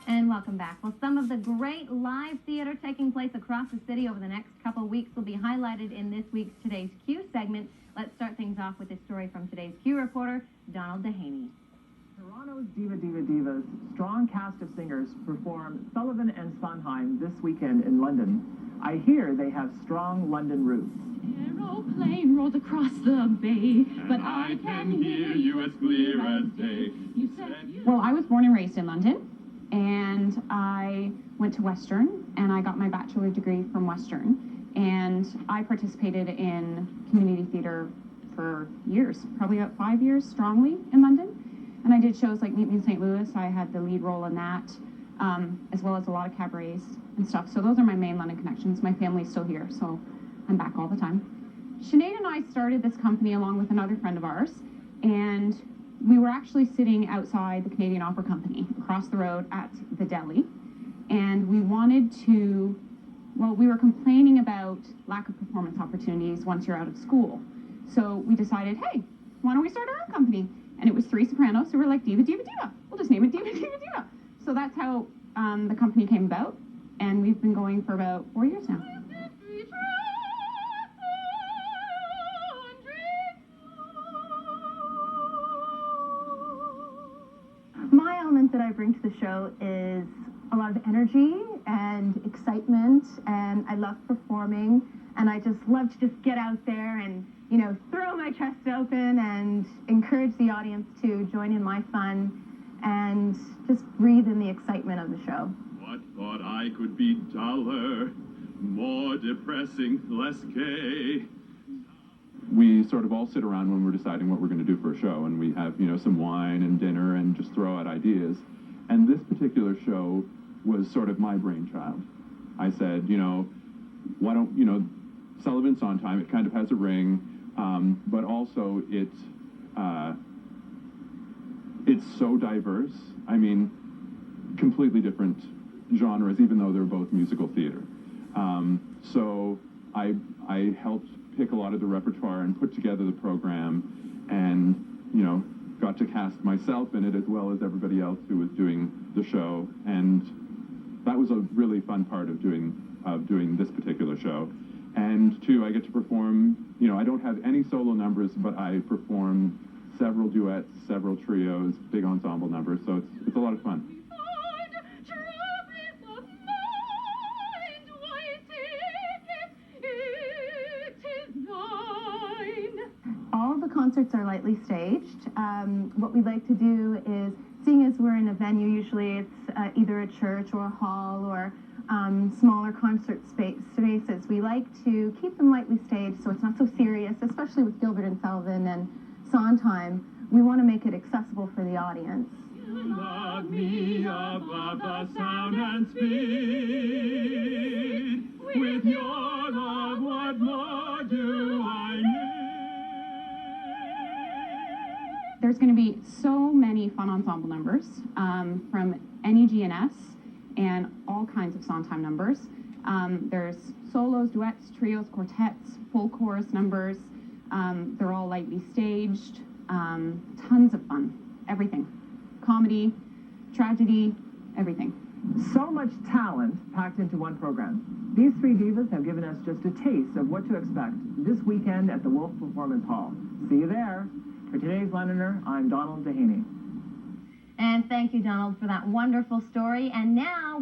And welcome back. Well, some of the great live theater taking place across the city over the next couple of weeks will be highlighted in this week's Today's Q segment. Let's start things off with a story from Today's Q reporter, Donald Dehaney. Toronto's Divas strong cast of singers perform Sullivan and Sondheim this weekend in London. I hear they have strong London roots. Aeroplane rolls across the bay, but I can hear you as clear as day. You said well, I was born and raised in London, and I went to Western, and I got my bachelor's degree from Western, and I participated in community theatre for years, probably about 5 years strongly in London. And I did shows like Meet Me in St. Louis. I had the lead role in that, as well as a lot of cabarets and stuff. So those are my main London connections. My family's still here, so I'm back all the time. Sinead and I started this company along with another friend of ours, and we were actually sitting outside the Canadian Opera Company across the road at the deli, and we wanted to, well, we were complaining about lack of performance opportunities once you're out of school. So we decided, hey, why don't we start our own company? And it was three sopranos, so we're like, Diva, Diva, Diva. We'll just name it Diva, Diva, Diva. So that's how the company came about, and we've been going for about 4 years now. My element that I bring to the show is a lot of energy and excitement, and I love performing, and I just love to just get out there and, you know, throw my chest open and encourage the audience to join in my fun and just breathe in the excitement of the show. What thought I could be duller, more depressing, less gay? We sort of all sit around when we're deciding what we're going to do for a show, and we have, you know, some wine and dinner and just throw out ideas. And this particular show was sort of my brainchild. I said, you know, why don't, you know, Sullivan Sondheim, it kind of has a ring, but also it's so diverse. I mean, completely different genres, even though they're both musical theater. So I helped pick a lot of the repertoire and put together the program, and, you know, got to cast myself in it as well as everybody else who was doing the show, and that was a really fun part of doing this particular show. And two, I get to perform, you know, I don't have any solo numbers, but I perform several duets, several trios, big ensemble numbers, so it's a lot of fun. All the concerts are lightly staged. What we like to do is, seeing as we're in a venue, usually it's either a church or a hall or smaller concert spaces, we like to keep them lightly staged so it's not so serious, especially with Gilbert and Sullivan and Sondheim. We want to make it accessible for the audience. You love me above the sound and speed. With your love, what more do I need? There's going to be so many fun ensemble numbers from NEG&S and all kinds of Sondheim numbers. There's solos, duets, trios, quartets, full chorus numbers. They're all lightly staged. Tons of fun. Everything. Comedy, tragedy, everything. So much talent packed into one program. These three divas have given us just a taste of what to expect this weekend at the Wolf Performance Hall. See you there. For today's Londoner, I'm Donald Dehaney. And thank you, Donald, for that wonderful story. And now